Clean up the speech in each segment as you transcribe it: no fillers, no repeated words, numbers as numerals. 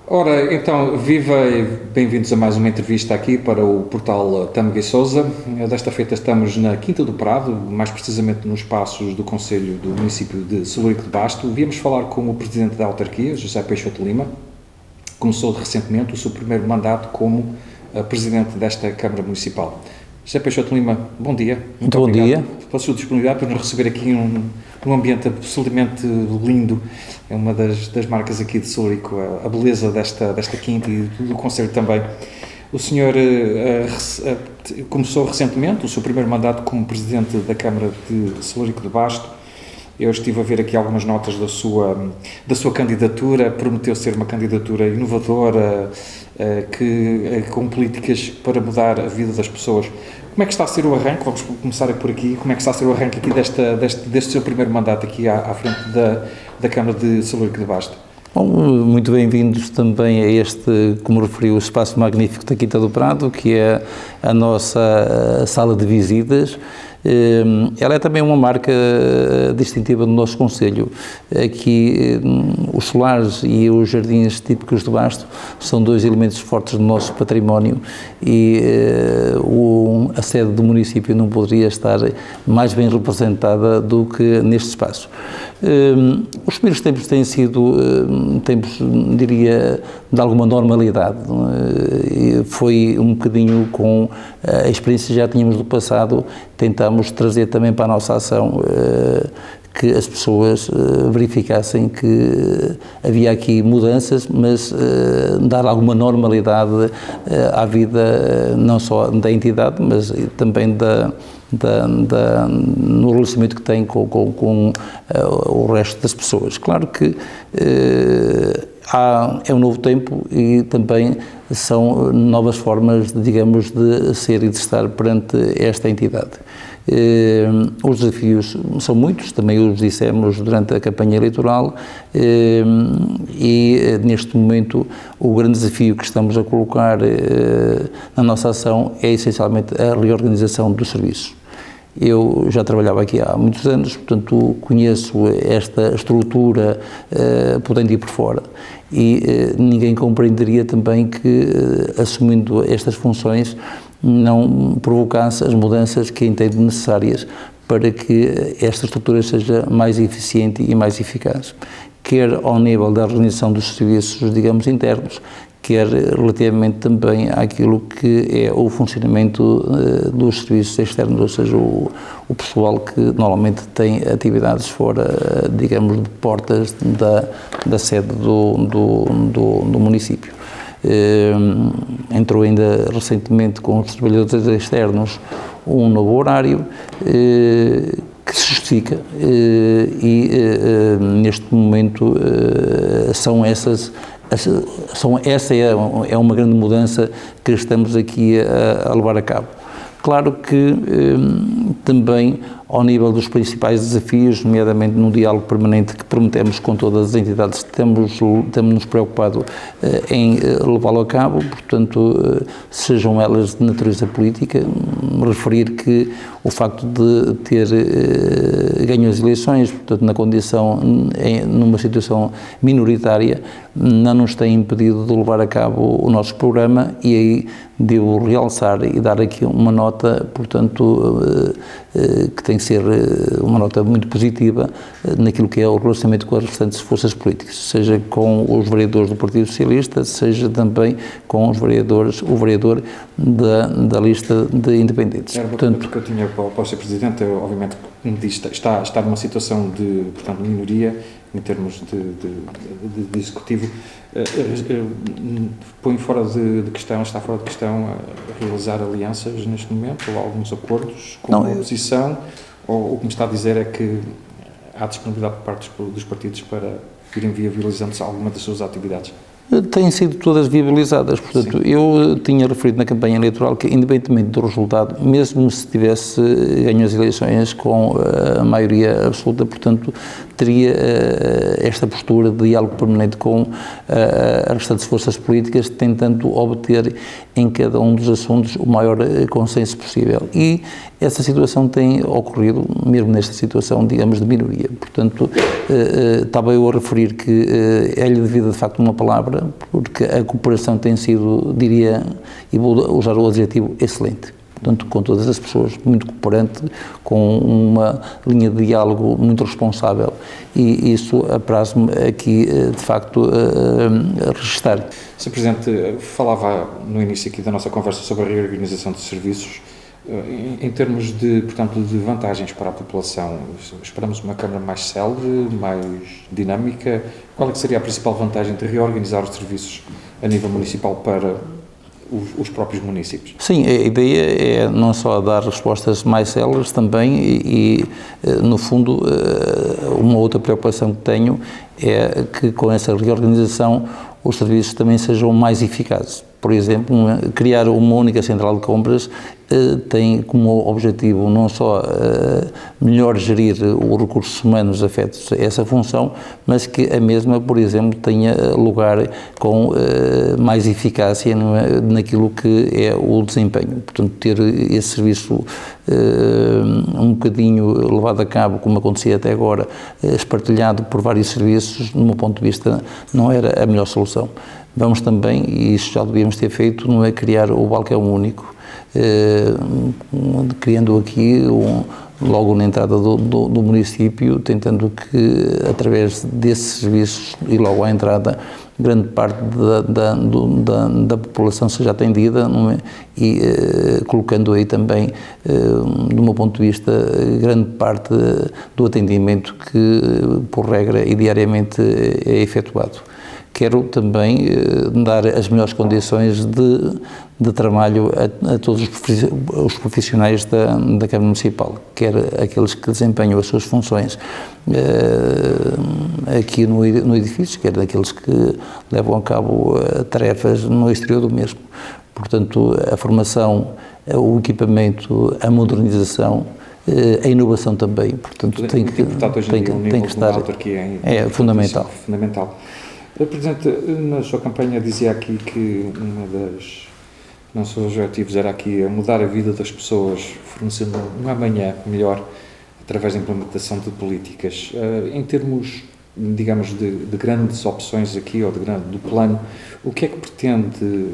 Ora, então, viva e bem-vindos a mais uma entrevista aqui para o portal Tâmega e Sousa. Desta feita estamos na Quinta do Prado, mais precisamente nos espaços do Conselho do município de Celurico de Basto. Viemos falar com o Presidente da Autarquia, José Peixoto Lima. Começou recentemente o seu primeiro mandato como Presidente desta Câmara Municipal. José Peixoto Lima, bom dia. Muito bom dia. Pela sua disponibilidade para nos receber aqui num ambiente absolutamente lindo. É uma das marcas aqui de Celurico, a beleza desta quinta e do Conselho também. O senhor começou recentemente o seu primeiro mandato como Presidente da Câmara de Celurico de Basto. Eu estive a ver aqui algumas notas da sua candidatura. Prometeu ser uma candidatura inovadora, com políticas para mudar a vida das pessoas. Como é que está a ser o arranque? Vamos começar por aqui. Como é que está a ser o arranque aqui deste seu primeiro mandato aqui à frente da Câmara de Celurico de Basto? Bom, muito bem-vindos também a este, como referiu, o espaço magnífico da Quinta do Prado, que é a nossa sala de visitas. Ela é também uma marca distintiva do nosso Conselho. Aqui os solares e os jardins típicos de Basto são dois elementos fortes do nosso património e a sede do município não poderia estar mais bem representada do que neste espaço. Os primeiros tempos têm sido tempos, diria, de alguma normalidade. Foi um bocadinho com a experiência que já tínhamos do passado, tentamos trazer também para a nossa ação que as pessoas verificassem que havia aqui mudanças, mas dar alguma normalidade à vida não só da entidade, mas também no relacionamento que tem com o resto das pessoas. Claro que é um novo tempo e também são novas formas, digamos, de ser e de estar perante esta entidade. Os desafios são muitos, também os dissemos durante a campanha eleitoral, e neste momento o grande desafio que estamos a colocar na nossa ação é essencialmente a reorganização dos serviços. Eu já trabalhava aqui há muitos anos, portanto conheço esta estrutura por dentro e por fora, e ninguém compreenderia também que, assumindo estas funções, não provocasse as mudanças que entendo necessárias para que esta estrutura seja mais eficiente e mais eficaz, quer ao nível da organização dos serviços, digamos, internos, quer relativamente também àquilo que é o funcionamento dos serviços externos, ou seja, o pessoal que normalmente tem atividades fora, digamos, de portas da sede do município. Entrou ainda recentemente com os trabalhadores externos um novo horário que se justifica e neste momento essa é uma grande mudança que estamos aqui a levar a cabo. Claro que também ao nível dos principais desafios, nomeadamente no diálogo permanente que prometemos com todas as entidades, temos-nos preocupado em levá-lo a cabo, portanto, sejam elas de natureza política, referir que o facto de ter ganho as eleições, portanto, na condição, numa situação minoritária, não nos tem impedido de levar a cabo o nosso programa, e aí devo realçar e dar aqui uma nota, portanto, que tem que ser uma nota muito positiva naquilo que é o relacionamento com as restantes forças políticas, seja com os vereadores do Partido Socialista, seja também com o vereador da lista de independentes. Era uma pergunta que eu tinha para o Sr. Presidente, obviamente, como disse, está numa situação de, portanto, minoria, em termos de executivo. Põe fora de questão, está fora de questão realizar alianças neste momento, ou alguns acordos com a oposição, ou o que me está a dizer é que há disponibilidade por parte dos partidos para irem viabilizando alguma das suas atividades? Têm sido todas viabilizadas, portanto, sim. Eu tinha referido na campanha eleitoral que, independentemente do resultado, mesmo se tivesse ganho as eleições com a maioria absoluta, portanto, teria esta postura de diálogo permanente com as restantes forças políticas, tentando obter em cada um dos assuntos o maior consenso possível. E essa situação tem ocorrido, mesmo nesta situação, digamos, de minoria. Portanto, estava eu a referir que é-lhe devida, de facto, uma palavra palavra, porque a cooperação tem sido, diria, e vou usar o adjetivo, excelente. Portanto, com todas as pessoas, muito cooperante, com uma linha de diálogo muito responsável, e isso apraz-me aqui, de facto, a registar. Sr. Presidente, falava no início aqui da nossa conversa sobre a reorganização de serviços. Em termos de, portanto, de vantagens para a população, esperamos uma Câmara mais célere, mais dinâmica. Qual é que seria a principal vantagem de reorganizar os serviços a nível municipal para os próprios municípios? Sim, a ideia é não só dar respostas mais céleres também e, no fundo, uma outra preocupação que tenho é que com essa reorganização os serviços também sejam mais eficazes. Por exemplo, criar uma única central de compras tem como objetivo não só melhor gerir os recursos humanos afetos a essa função, mas que a mesma, por exemplo, tenha lugar com mais eficácia naquilo que é o desempenho. Portanto, ter esse serviço um bocadinho levado a cabo, como acontecia até agora, espartilhado por vários serviços, do meu ponto de vista, não era a melhor solução. Vamos também, e isso já devíamos ter feito, não é criar o balcão único, criando aqui, logo na entrada do município, tentando que, através desses serviços e logo à entrada, grande parte da população seja atendida, não é? E colocando aí também, do meu ponto de vista, grande parte do atendimento que, por regra e diariamente, é efetuado. Quero também dar as melhores condições de trabalho a todos os profissionais da Câmara Municipal, quer aqueles que desempenham as suas funções aqui no edifício, quer daqueles que levam a cabo tarefas no exterior do mesmo. Portanto, a formação, o equipamento, a modernização, a inovação também, portanto, tem que estar, é fundamental. Presidente, na sua campanha dizia aqui que uma das nossos objetivos era aqui mudar a vida das pessoas, fornecendo um amanhã melhor através da implementação de políticas. Em termos, digamos, de grandes opções aqui, ou do plano, o que é que pretende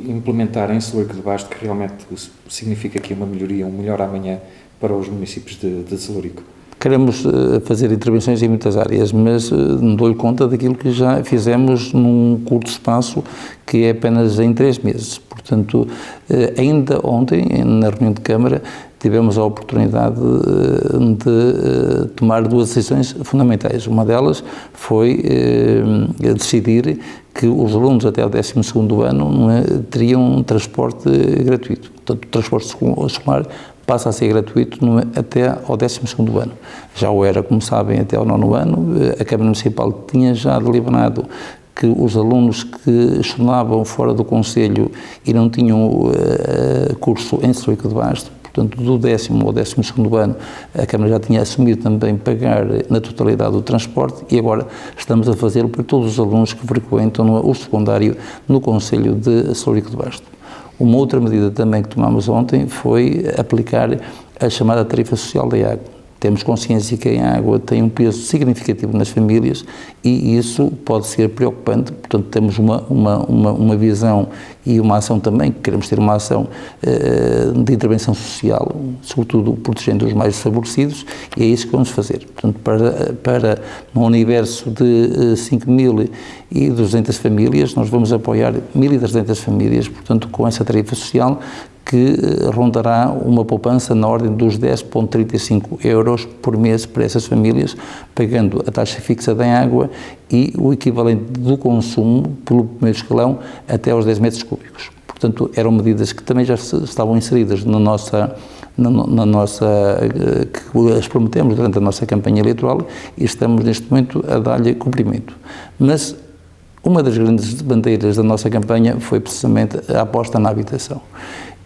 implementar em Celurico de Basto que realmente significa aqui uma melhoria, um melhor amanhã para os municípios de Celurico? Queremos fazer intervenções em muitas áreas, mas dou-lhe conta daquilo que já fizemos num curto espaço, que é apenas em 3 meses. Portanto, ainda ontem, na reunião de Câmara, tivemos a oportunidade de tomar 2 decisões fundamentais. Uma delas foi decidir que os alunos até ao 12º ano teriam um transporte gratuito. Portanto, o transporte escolar passa a ser gratuito até ao 12º ano. Já o era, como sabem, até ao 9º ano. A Câmara Municipal tinha já deliberado que os alunos que estudavam fora do Concelho e não tinham curso em Celurico de Basto, portanto, do 10º ao 12º ano, a Câmara já tinha assumido também pagar na totalidade o transporte, e agora estamos a fazê-lo para todos os alunos que frequentam o secundário no Concelho de Celurico de Basto. Uma outra medida também que tomamos ontem foi aplicar a chamada tarifa social da água. Temos consciência que a água tem um peso significativo nas famílias e isso pode ser preocupante, portanto temos uma visão e uma ação também, queremos ter uma ação de intervenção social, sobretudo protegendo os mais desfavorecidos, e é isso que vamos fazer. Portanto, para um universo de 5.200 famílias, nós vamos apoiar 1.300 famílias, portanto com essa tarifa social, que rondará uma poupança na ordem dos 10,35 euros por mês para essas famílias, pagando a taxa fixa da água e o equivalente do consumo pelo primeiro escalão até aos 10 metros cúbicos. Portanto, eram medidas que também já estavam inseridas na nossa que as prometemos durante a nossa campanha eleitoral e estamos neste momento a dar-lhe cumprimento. Mas uma das grandes bandeiras da nossa campanha foi precisamente a aposta na habitação.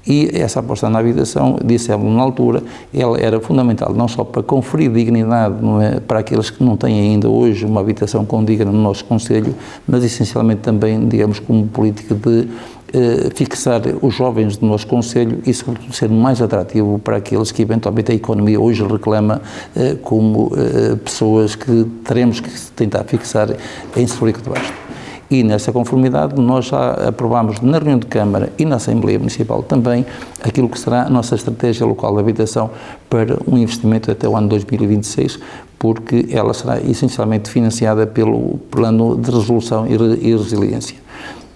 E essa aposta na habitação, dissemos na altura, ela era fundamental não só para conferir dignidade para aqueles que não têm ainda hoje uma habitação condigna no nosso Concelho, mas essencialmente também, digamos, como política de fixar os jovens do nosso Concelho e, sobretudo, ser mais atrativo para aqueles que, eventualmente, a economia hoje reclama como pessoas que teremos que tentar fixar em Celurico de Basto. E nessa conformidade nós já aprovámos na reunião de Câmara e na Assembleia Municipal também aquilo que será a nossa estratégia local de habitação para um investimento até o ano 2026, porque ela será essencialmente financiada pelo Plano de Resolução e Resiliência.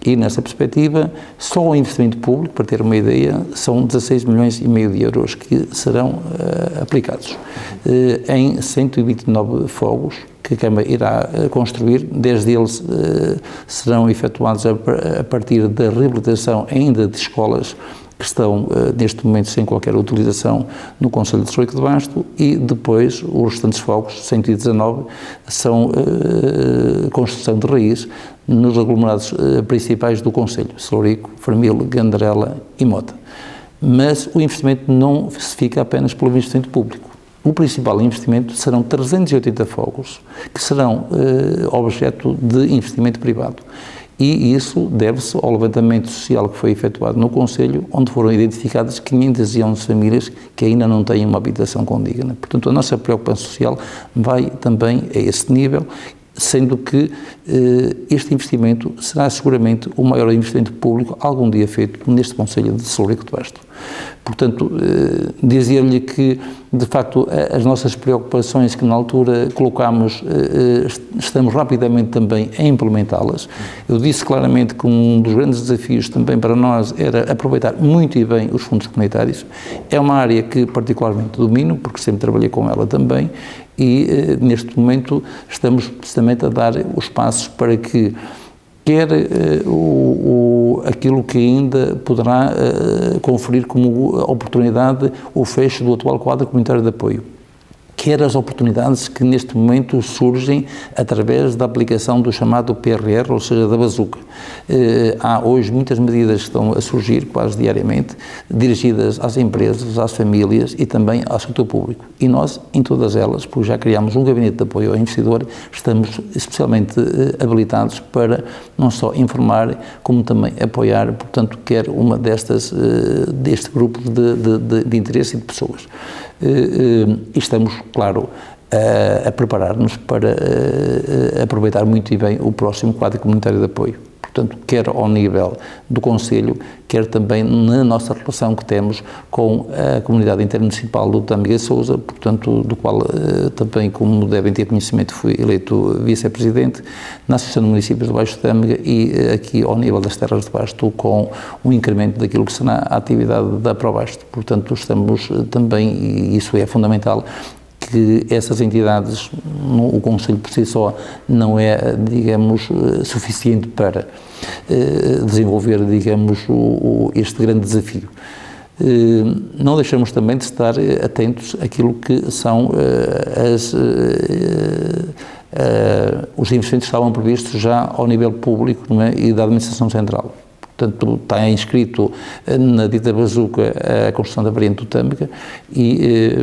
E nessa perspectiva, só o investimento público, para ter uma ideia, são 16 milhões e meio de euros que serão aplicados em 129 fogos que a Câmara irá construir. 10 deles serão efetuados a partir da reabilitação ainda de escolas que estão neste momento sem qualquer utilização no concelho de Celurico de Basto, e depois os restantes fogos, 119, são construção de raiz nos aglomerados principais do concelho, Celurico, Fermil, Gandarela e Mota. Mas o investimento não se fica apenas pelo investimento público. O principal investimento serão 380 fogos, que serão objeto de investimento privado. E isso deve-se ao levantamento social que foi efetuado no Conselho, onde foram identificadas 511 famílias que ainda não têm uma habitação condigna. Portanto, a nossa preocupação social vai também a esse nível, sendo que este investimento será seguramente o maior investimento público algum dia feito neste Concelho de Celurico de Basto. Portanto, dizia-lhe que, de facto, as nossas preocupações que na altura colocámos, estamos rapidamente também a implementá-las. Eu disse claramente que um dos grandes desafios também para nós era aproveitar muito e bem os fundos comunitários. É uma área que particularmente domino, porque sempre trabalhei com ela também, e neste momento estamos precisamente a dar os passos para que quer aquilo que ainda poderá conferir como oportunidade o fecho do atual quadro comunitário de apoio, quer as oportunidades que neste momento surgem através da aplicação do chamado PRR, ou seja, da bazuca. Há hoje muitas medidas que estão a surgir quase diariamente, dirigidas às empresas, às famílias e também ao setor público. E nós, em todas elas, porque já criámos um gabinete de apoio ao investidor, estamos especialmente habilitados para não só informar, como também apoiar, portanto, quer uma deste grupo de interesse e de pessoas. E estamos, claro, a preparar-nos para aproveitar muito e bem o próximo quadro comunitário de apoio. Portanto, quer ao nível do Conselho, quer também na nossa relação que temos com a comunidade intermunicipal do Tâmega e Sousa, portanto, do qual também, como devem ter conhecimento, fui eleito vice-presidente, na Associação de Municípios de Baixo Tâmega e aqui ao nível das Terras de Basto, com um incremento daquilo que será a atividade da Probasto. Portanto, estamos também, e isso é fundamental, que essas entidades, o Conselho por si só, não é, digamos, suficiente para desenvolver, digamos, este grande desafio. Não deixamos também de estar atentos àquilo que são os investimentos que estavam previstos já ao nível público, não é, e da Administração Central. Portanto, está inscrito na dita bazuca a construção da variante do Tâmega e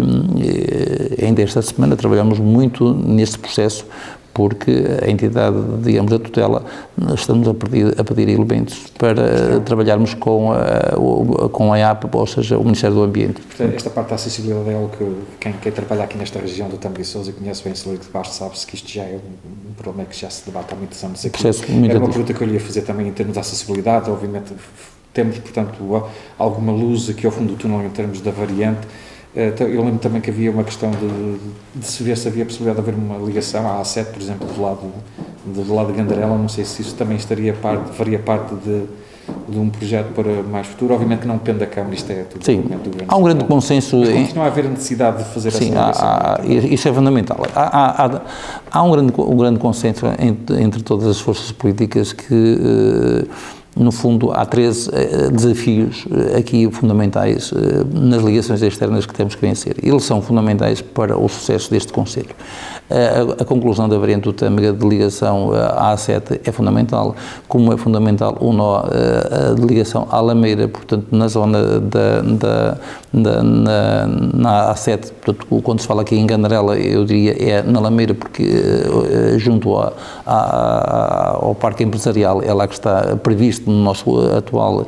ainda esta semana trabalhamos muito neste processo, porque a entidade, digamos, da tutela, estamos a pedir elementos para trabalharmos com a EAP, ou seja, o Ministério do Ambiente. Portanto, esta parte da acessibilidade é algo que quem trabalha aqui nesta região do Tâmega e Sousa e conhece bem Celurico de Basto sabe-se que isto já é um problema que já se debate há muitos anos aqui. Era uma pergunta que eu lhe ia fazer também em termos de acessibilidade. Obviamente temos, portanto, alguma luz aqui ao fundo do túnel em termos da variante. Eu lembro também que havia uma questão de se ver se havia possibilidade de haver uma ligação à A7, por exemplo, do lado de Gandarela. Não sei se isso também faria parte de um projeto para mais futuro. Obviamente que não depende da Câmara, isto é tudo do Governo. Há um grande consenso. Mas continua a haver necessidade de fazer essa ligação. Isso é fundamental. Há um grande consenso entre todas as forças políticas que no fundo, há 13 desafios aqui fundamentais nas ligações externas que temos que vencer. Eles são fundamentais para o sucesso deste Conselho. A conclusão da variante do Tâmega de ligação à A7 é fundamental, como é fundamental o nó de ligação à Lameira, portanto, na zona na A7, portanto, quando se fala aqui em Gandarela, eu diria é na Lameira, porque junto ao Parque Empresarial é lá que está previsto previsto no nosso atual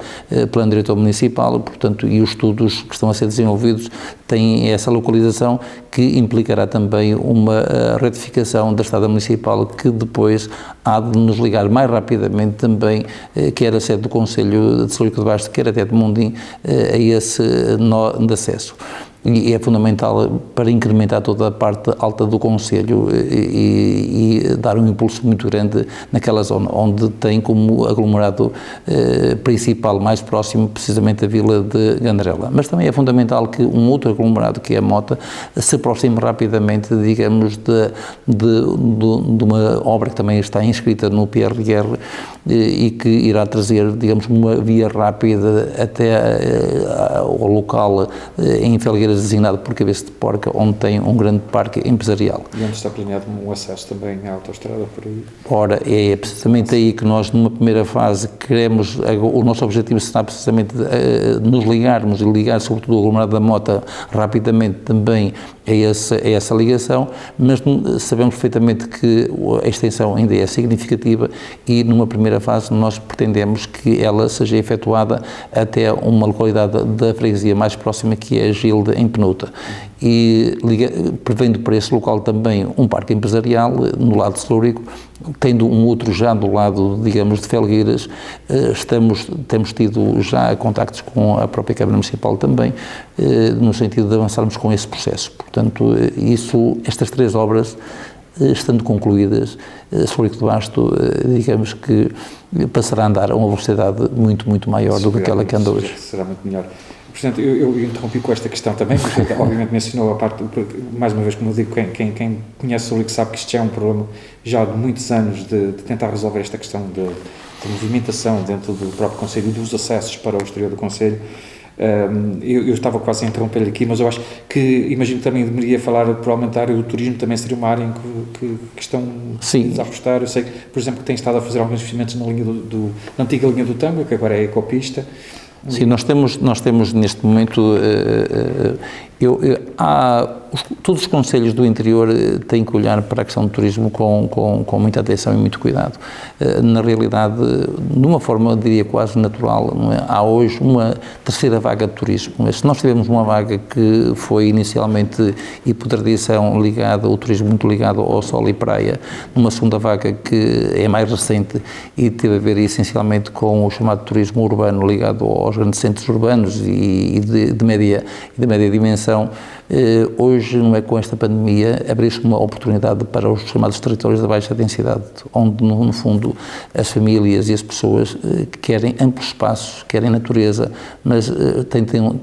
plano diretor municipal, portanto, e os estudos que estão a ser desenvolvidos têm essa localização que implicará também uma retificação da Estrada Municipal que depois há de nos ligar mais rapidamente também, quer a sede do Concelho de Celurico de Basto, quer até de Mondim, a esse nó de acesso. E é fundamental para incrementar toda a parte alta do Concelho e dar um impulso muito grande naquela zona, onde tem como aglomerado principal mais próximo precisamente a vila de Gandarela. Mas também é fundamental que um outro aglomerado, que é a Mota, se aproxime rapidamente, digamos, de uma obra que também está inscrita no PRR e que irá trazer, digamos, uma via rápida até ao local em Felgueiras designado por Cabeça de Porca, onde tem um grande parque empresarial. E onde está planeado um acesso também à autoestrada por aí? Ora, é precisamente aí que nós, numa primeira fase, queremos, o nosso objetivo será precisamente nos ligarmos e ligar sobretudo o aglomerado da Mota rapidamente também a essa ligação, mas sabemos perfeitamente que a extensão ainda é significativa e numa primeira fase nós pretendemos que ela seja efetuada até uma localidade da freguesia mais próxima, que é Gilde, em Penuta. E prevendo para esse local também um parque empresarial no lado de Celurico, tendo um outro já do lado, digamos, de Felgueiras. Temos tido já contactos com a própria Câmara Municipal também, no sentido de avançarmos com esse processo. Portanto, estas três obras, estando concluídas, Celurico de Basto, digamos que passará a andar a uma velocidade muito, muito maior do que aquela que anda hoje. Será muito melhor. Portanto, eu interrompi com esta questão também, porque obviamente mencionou a parte, mais uma vez, como eu digo, quem conhece o Celurico sabe que isto já é um problema já de muitos anos de tentar resolver esta questão de movimentação dentro do próprio Concelho e dos acessos para o exterior do Concelho. Eu estava quase a interromper-lhe aqui, mas eu acho que, imagino que também deveria falar provavelmente da área do turismo, também seria uma área em que estão a apostar. Eu sei que, por exemplo, que tem estado a fazer alguns investimentos na linha na antiga linha do Tanga, que agora é a ecopista. Sim, nós temos neste momento, todos os concelhos do interior têm que olhar para a questão do turismo com muita atenção e muito cuidado. Na realidade, de uma forma, eu diria, quase natural, não é? Há hoje uma terceira vaga de turismo. Se nós tivermos uma vaga que foi inicialmente e por tradição o turismo muito ligado ao sol e praia, numa segunda vaga que é mais recente e teve a ver essencialmente com o chamado turismo urbano ligado aos grandes centros urbanos e de média dimensão. Hoje, não é, com esta pandemia, abriu-se uma oportunidade para os chamados territórios da baixa densidade, onde, no fundo, as famílias e as pessoas querem amplos espaços, querem natureza, mas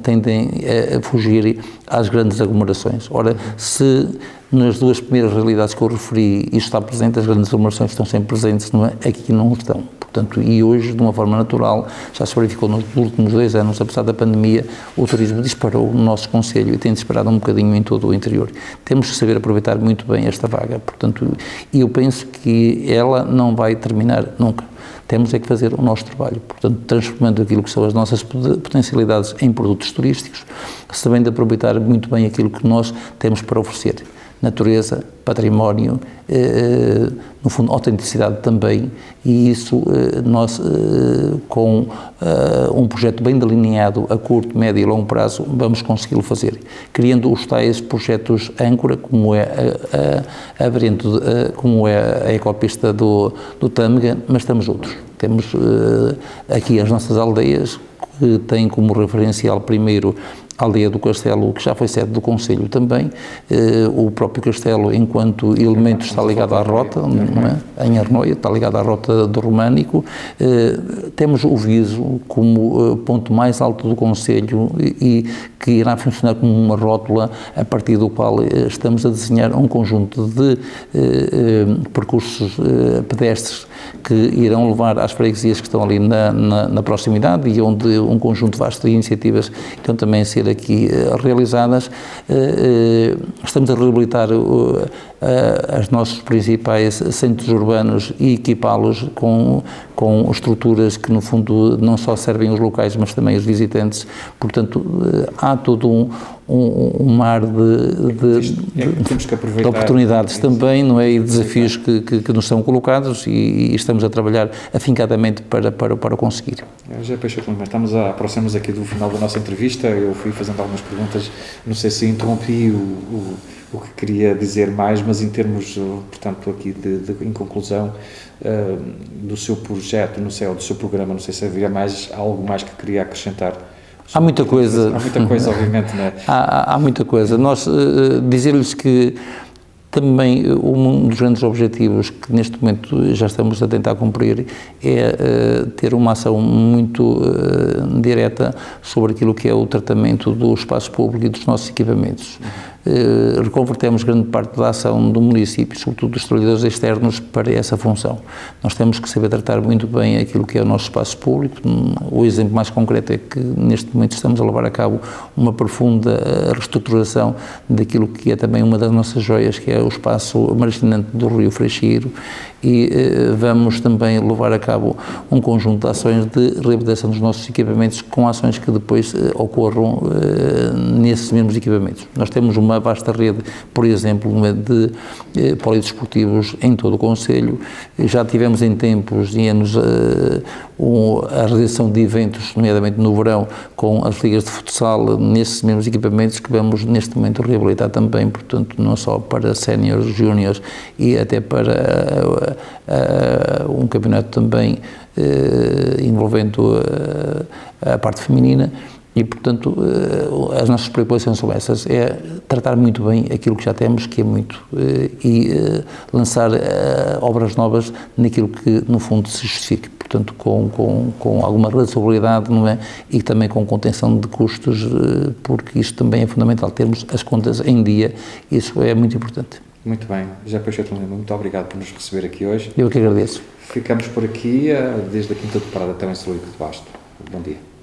tendem a fugir às grandes aglomerações. Ora, se nas duas primeiras realidades que eu referi isto está presente, as grandes aglomerações estão sempre presentes, não é? Aqui não estão. Portanto, e hoje, de uma forma natural, já se verificou nos últimos 2 anos, apesar da pandemia, o turismo disparou no nosso concelho e tem disparado um bocadinho em todo o interior. Temos que saber aproveitar muito bem esta vaga, portanto, e eu penso que ela não vai terminar nunca. Temos é que fazer o nosso trabalho, portanto, transformando aquilo que são as nossas potencialidades em produtos turísticos, sabendo aproveitar muito bem aquilo que nós temos para oferecer. Natureza, património, no fundo, autenticidade também, e isso nós, com um projeto bem delineado a curto, médio e longo prazo, vamos consegui-lo fazer, criando os tais projetos âncora, como é a variante, como é a ecopista do Tâmega, mas temos outros. Temos aqui as nossas aldeias, que têm como referencial primeiro a aldeia do Castelo, que já foi sede do Concelho também, o próprio Castelo, enquanto elemento, está ligado à rota, não é? Em Arnoia, está ligado à rota do Românico. Temos o Viso como ponto mais alto do Concelho e que irá funcionar como uma rótula a partir do qual estamos a desenhar um conjunto de percursos pedestres que irão levar às freguesias que estão ali na proximidade e onde um conjunto vasto de iniciativas estão também a ser aqui realizadas. Estamos a reabilitar os nossos principais centros urbanos e equipá-los com estruturas que, no fundo, não só servem os locais, mas também os visitantes. Portanto, há todo um mar temos que de aproveitar oportunidades isso. também, não é? E desafios que nos são colocados e estamos a trabalhar afincadamente para o conseguir. Já Peixoto Lima, aproximamos aqui do final da nossa entrevista. Eu fui fazendo algumas perguntas, não sei se interrompi o que queria dizer mais, mas em termos, portanto, aqui em conclusão, do seu projeto, não sei, ou do seu programa, não sei se havia algo mais que queria acrescentar. Há muita coisa. Há muita coisa, obviamente, não é? Há muita coisa. Nós, dizer-lhes que também um dos grandes objetivos que neste momento já estamos a tentar cumprir é ter uma ação muito direta sobre aquilo que é o tratamento do espaço público e dos nossos equipamentos. Reconvertemos grande parte da ação do município, sobretudo dos trabalhadores externos, para essa função. Nós temos que saber tratar muito bem aquilo que é o nosso espaço público. O exemplo mais concreto é que neste momento estamos a levar a cabo uma profunda reestruturação daquilo que é também uma das nossas joias, que é o espaço marginante do Rio Freixeiro, e vamos também levar a cabo um conjunto de ações de reabilitação dos nossos equipamentos, com ações que depois ocorram nesses mesmos equipamentos. Nós temos uma vasta rede, por exemplo, de polidesportivos em todo o concelho. Já tivemos em tempos e anos a realização de eventos, nomeadamente no verão, com as ligas de futsal nesses mesmos equipamentos, que vamos neste momento reabilitar também, portanto, não só para séniores, júniores e até para um campeonato também envolvendo a parte feminina. E, portanto, as nossas preocupações são essas, é tratar muito bem aquilo que já temos, que é muito, e lançar obras novas naquilo que, no fundo, se justifique, portanto, com alguma razoabilidade, não é? E também com contenção de custos, porque isto também é fundamental, termos as contas em dia, isso é muito importante. Muito bem. José Peixoto Lima, muito obrigado por nos receber aqui hoje. Eu que agradeço. Ficamos por aqui, desde a Quinta de Parada até o Ensolírio de Basto. Bom dia.